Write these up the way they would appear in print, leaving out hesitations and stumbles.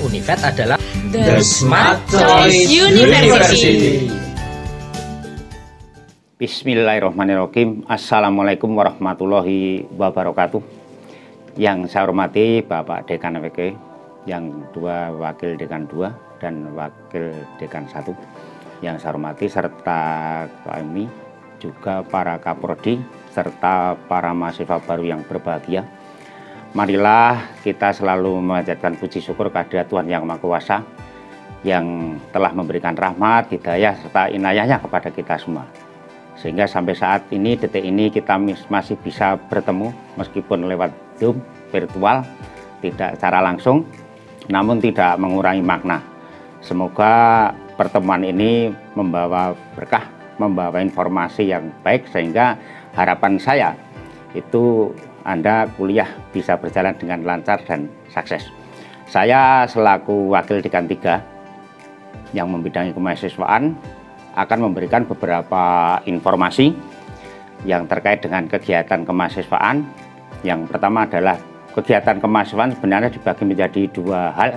Univet adalah The Smart Choice University. Bismillahirrahmanirrahim. Assalamualaikum warahmatullahi wabarakatuh. Yang saya hormati Bapak Dekan FK, yang dua Wakil Dekan 2 dan Wakil Dekan 1. Yang saya hormati serta kami juga para Kaprodi serta para mahasiswa baru yang berbahagia. Marilah kita selalu memanjatkan puji syukur kehadirat Tuhan Yang Maha Kuasa yang telah memberikan rahmat, hidayah, serta inayahnya kepada kita semua. Sehingga sampai saat ini, detik ini kita masih bisa bertemu meskipun lewat Zoom, virtual, tidak secara langsung, namun tidak mengurangi makna. Semoga pertemuan ini membawa berkah, membawa informasi yang baik, sehingga harapan saya itu Anda kuliah bisa berjalan dengan lancar dan sukses. Saya selaku Wakil Dekan 3 yang membidangi kemahasiswaan akan memberikan beberapa informasi yang terkait dengan kegiatan kemahasiswaan. Yang pertama adalah kegiatan kemahasiswaan sebenarnya dibagi menjadi dua hal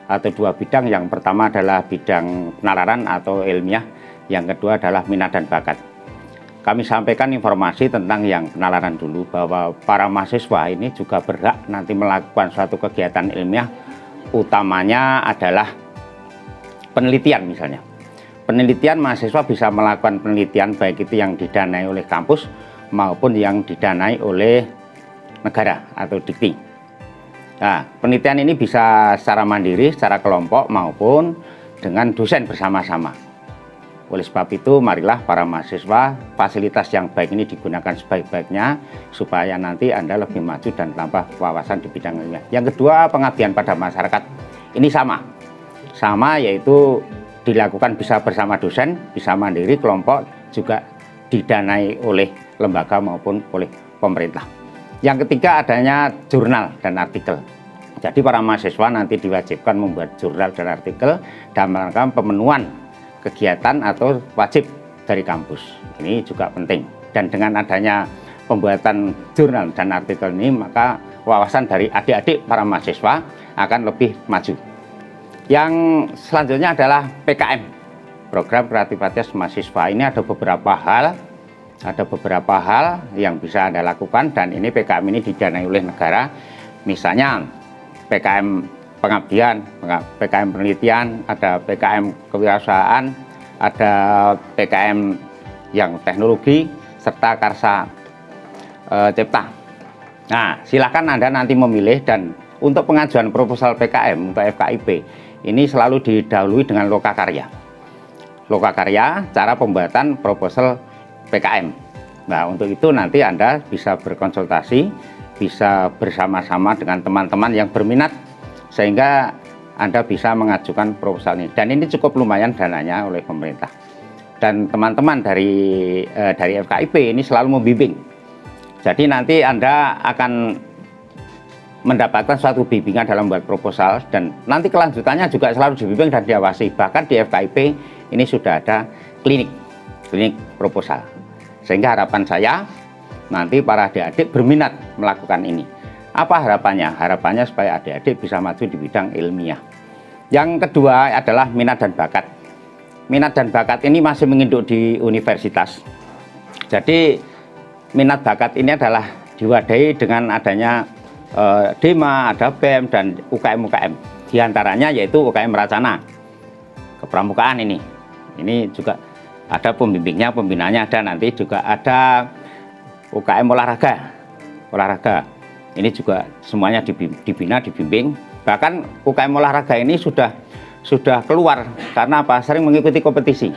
atau dua bidang. Yang pertama adalah bidang penalaran atau ilmiah, yang kedua adalah minat dan bakat. Kami sampaikan informasi tentang yang penalaran dulu, bahwa para mahasiswa ini juga berhak nanti melakukan suatu kegiatan ilmiah, utamanya adalah penelitian misalnya. Penelitian, mahasiswa bisa melakukan penelitian baik itu yang didanai oleh kampus maupun yang didanai oleh negara atau dikti. Nah, penelitian ini bisa secara mandiri, secara kelompok maupun dengan dosen bersama-sama. Oleh sebab itu, marilah para mahasiswa, fasilitas yang baik ini digunakan sebaik-baiknya supaya nanti Anda lebih maju dan tambah wawasan di bidang ilmiah. Yang kedua, pengabdian pada masyarakat. Ini sama yaitu dilakukan bisa bersama dosen, bisa mandiri, kelompok, juga didanai oleh lembaga maupun oleh pemerintah. Yang ketiga, adanya jurnal dan artikel. Jadi para mahasiswa nanti diwajibkan membuat jurnal dan artikel dalam rangka pemenuhan kegiatan atau wajib dari kampus. Ini juga penting. Dan dengan adanya pembuatan jurnal dan artikel ini, maka wawasan dari adik-adik para mahasiswa akan lebih maju. Yang selanjutnya adalah PKM, Program Kreativitas Mahasiswa. Ini ada beberapa hal yang bisa Anda lakukan, dan ini PKM ini didanai oleh negara. Misalnya PKM pengabdian, PKM penelitian, ada PKM kewirausahaan, ada PKM yang teknologi, serta karsa cipta. Nah, silakan Anda nanti memilih. Dan untuk pengajuan proposal PKM untuk FKIP ini selalu didahului dengan lokakarya. Lokakarya, cara pembuatan proposal PKM. Nah, untuk itu nanti Anda bisa berkonsultasi, bisa bersama-sama dengan teman-teman yang berminat, sehingga Anda bisa mengajukan proposal ini. Dan ini cukup lumayan dananya oleh pemerintah. Dan teman-teman dari FKIP ini selalu membimbing. Jadi nanti Anda akan mendapatkan suatu bimbingan dalam membuat proposal, dan nanti kelanjutannya juga selalu dibimbing dan diawasi. Bahkan di FKIP ini sudah ada klinik proposal. Sehingga harapan saya nanti para adik-adik berminat melakukan ini. Apa harapannya? Harapannya supaya adik-adik bisa maju di bidang ilmiah. Yang kedua adalah minat dan bakat. Minat dan bakat ini masih menginduk di universitas. Jadi minat bakat ini adalah diwadahi dengan adanya DEMA, ada BEM, dan UKM-UKM. Di antaranya yaitu UKM Racana, kepramukaan ini. Ini juga ada pembimbingnya, pembinanya ada, nanti juga ada UKM olahraga. Ini juga semuanya dibina, dibimbing. Bahkan UKM olahraga ini sudah keluar karena apa? Sering mengikuti kompetisi.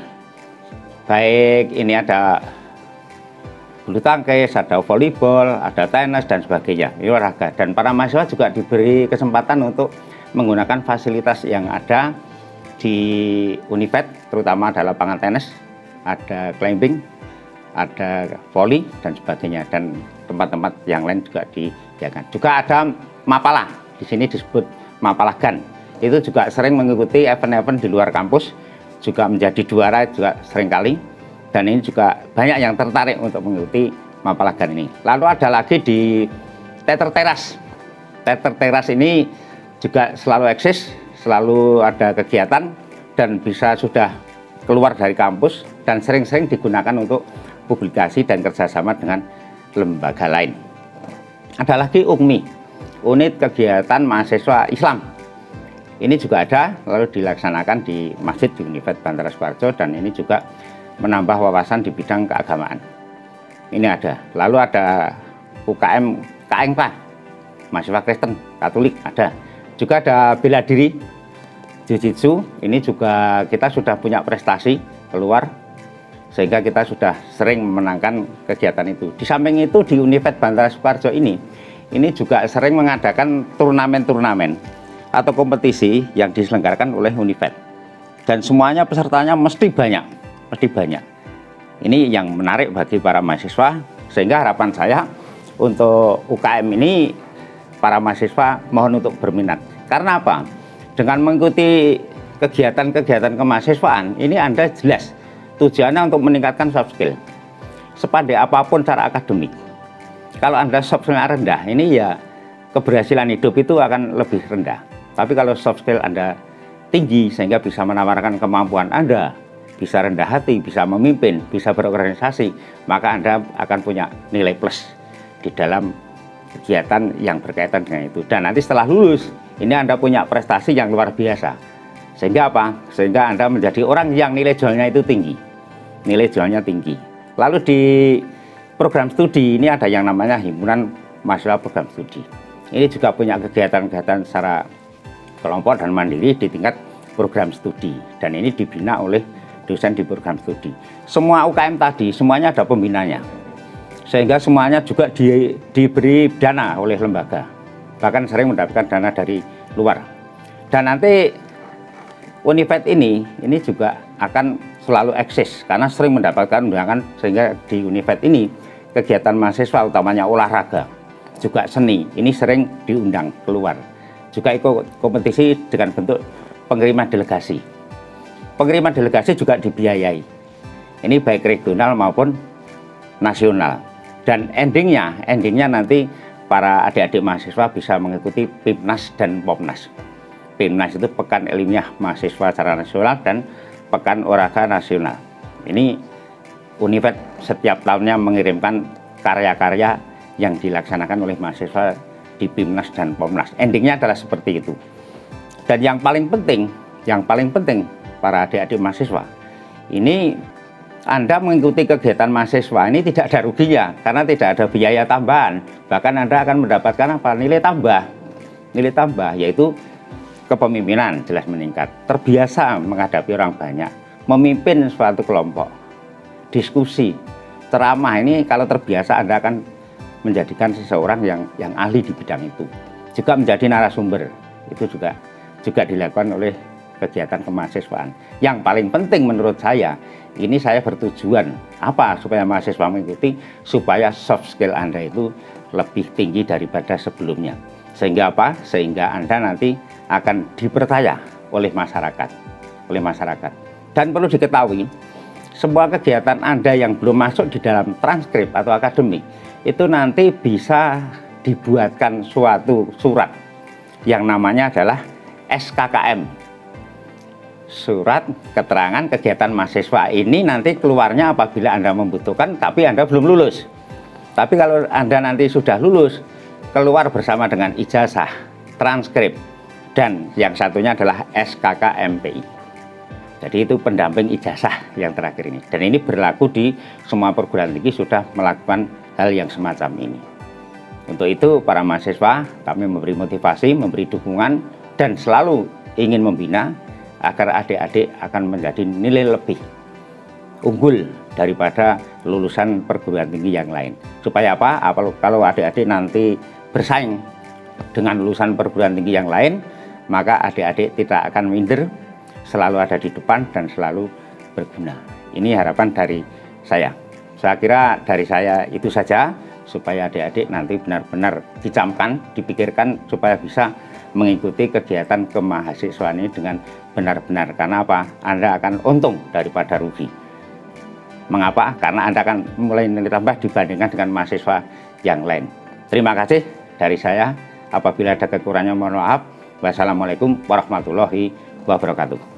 Baik ini ada bulu tangkis, ada volleyball, ada tenis dan sebagainya. Ini olahraga, dan para mahasiswa juga diberi kesempatan untuk menggunakan fasilitas yang ada di Univet, terutama ada lapangan tenis, ada climbing, ada volley dan sebagainya, dan tempat-tempat yang lain juga disediakan. Juga ada Mapala, di sini disebut Mapala GAN. Itu juga sering mengikuti event-event di luar kampus, juga menjadi juara juga seringkali. Dan ini juga banyak yang tertarik untuk mengikuti Mapala GAN ini. Lalu ada lagi di Teater Teras. Teater Teras ini juga selalu eksis, selalu ada kegiatan, dan bisa sudah keluar dari kampus dan sering-sering digunakan untuk publikasi dan kerjasama dengan lembaga lain. Ada lagi UKMI, Unit Kegiatan Mahasiswa Islam. Ini juga ada, lalu dilaksanakan di masjid di Univet Bantara Sukoharjo, dan ini juga menambah wawasan di bidang keagamaan. Ini ada. Lalu ada UKM KNK, mahasiswa Kristen Katolik ada. Juga ada bela diri, Jiu-Jitsu. Ini juga kita sudah punya prestasi keluar, sehingga kita sudah sering memenangkan kegiatan itu. Di samping itu di Univet Bantara Sukoharjo ini juga sering mengadakan turnamen-turnamen atau kompetisi yang diselenggarakan oleh Univet. Dan semuanya pesertanya mesti banyak. Ini yang menarik bagi para mahasiswa, sehingga harapan saya untuk UKM ini para mahasiswa mohon untuk berminat. Karena apa? Dengan mengikuti kegiatan-kegiatan kemahasiswaan ini Anda jelas tujuannya untuk meningkatkan soft skill. Sepandai apapun cara akademik, kalau Anda soft skill rendah, ini ya keberhasilan hidup itu akan lebih rendah. Tapi kalau soft skill Anda tinggi sehingga bisa menawarkan kemampuan Anda, bisa rendah hati, bisa memimpin, bisa berorganisasi, maka Anda akan punya nilai plus di dalam kegiatan yang berkaitan dengan itu. Dan nanti setelah lulus, ini Anda punya prestasi yang luar biasa. Sehingga apa? Sehingga Anda menjadi orang yang nilai jualnya itu tinggi. Nilai jualnya tinggi. Lalu di program studi ini ada yang namanya Himpunan Mahasiswa Program Studi. Ini juga punya kegiatan-kegiatan secara kelompok dan mandiri di tingkat program studi. Dan ini dibina oleh dosen di program studi. Semua UKM tadi semuanya ada pembinanya, sehingga semuanya juga diberi dana oleh lembaga, bahkan sering mendapatkan dana dari luar. Dan nanti Univet ini juga akan selalu eksis karena sering mendapatkan undangan, sehingga di Univet ini kegiatan mahasiswa utamanya olahraga, juga seni, ini sering diundang keluar. Juga ikut kompetisi dengan bentuk pengiriman delegasi. Pengiriman delegasi juga dibiayai. Ini baik regional maupun nasional. Dan endingnya nanti para adik-adik mahasiswa bisa mengikuti PIMNAS dan POMNAS. PIMNAS itu Pekan Ilmiah Mahasiswa secara nasional, dan Pekan Olahraga Nasional. Ini Univet setiap tahunnya mengirimkan karya-karya yang dilaksanakan oleh mahasiswa di PIMNAS dan POMNAS. Endingnya adalah seperti itu. Dan yang paling penting para adik-adik mahasiswa, ini Anda mengikuti kegiatan mahasiswa ini tidak ada ruginya, karena tidak ada biaya tambahan. Bahkan Anda akan mendapatkan apa? Nilai tambah, yaitu kepemimpinan jelas meningkat, terbiasa menghadapi orang banyak, memimpin suatu kelompok, diskusi, ceramah. Ini kalau terbiasa Anda akan menjadikan seseorang yang ahli di bidang itu. Juga menjadi narasumber, itu juga dilakukan oleh kegiatan kemahasiswaan. Yang paling penting menurut saya, ini saya bertujuan apa supaya mahasiswa mengikuti, supaya soft skill Anda itu lebih tinggi daripada sebelumnya. Sehingga apa? Sehingga Anda nanti akan dipercaya oleh masyarakat. Dan perlu diketahui, semua kegiatan Anda yang belum masuk di dalam transkrip atau akademik, itu nanti bisa dibuatkan suatu surat yang namanya adalah SKKM. Surat keterangan kegiatan mahasiswa. Ini nanti keluarnya apabila Anda membutuhkan tapi Anda belum lulus. Tapi kalau Anda nanti sudah lulus, keluar bersama dengan ijazah, transkrip, dan yang satunya adalah SKKMPI. Jadi itu pendamping ijazah yang terakhir ini. Dan ini berlaku di semua perguruan tinggi sudah melakukan hal yang semacam ini. Untuk itu para mahasiswa kami memberi motivasi, memberi dukungan, dan selalu ingin membina agar adik-adik akan menjadi nilai lebih unggul daripada lulusan perguruan tinggi yang lain. Supaya apa? Kalau adik-adik nanti bersaing dengan lulusan perguruan tinggi yang lain, maka adik-adik tidak akan minder, selalu ada di depan dan selalu berguna. Ini harapan dari saya. Saya kira dari saya itu saja, supaya adik-adik nanti benar-benar dicamkan, dipikirkan supaya bisa mengikuti kegiatan kemahasiswaan ini dengan benar-benar. Karena apa? Anda akan untung daripada rugi. Mengapa? Karena Anda akan mulai nilai tambah dibandingkan dengan mahasiswa yang lain. Terima kasih dari saya. Apabila ada kekurangannya mohon maaf. Wassalamualaikum warahmatullahi wabarakatuh.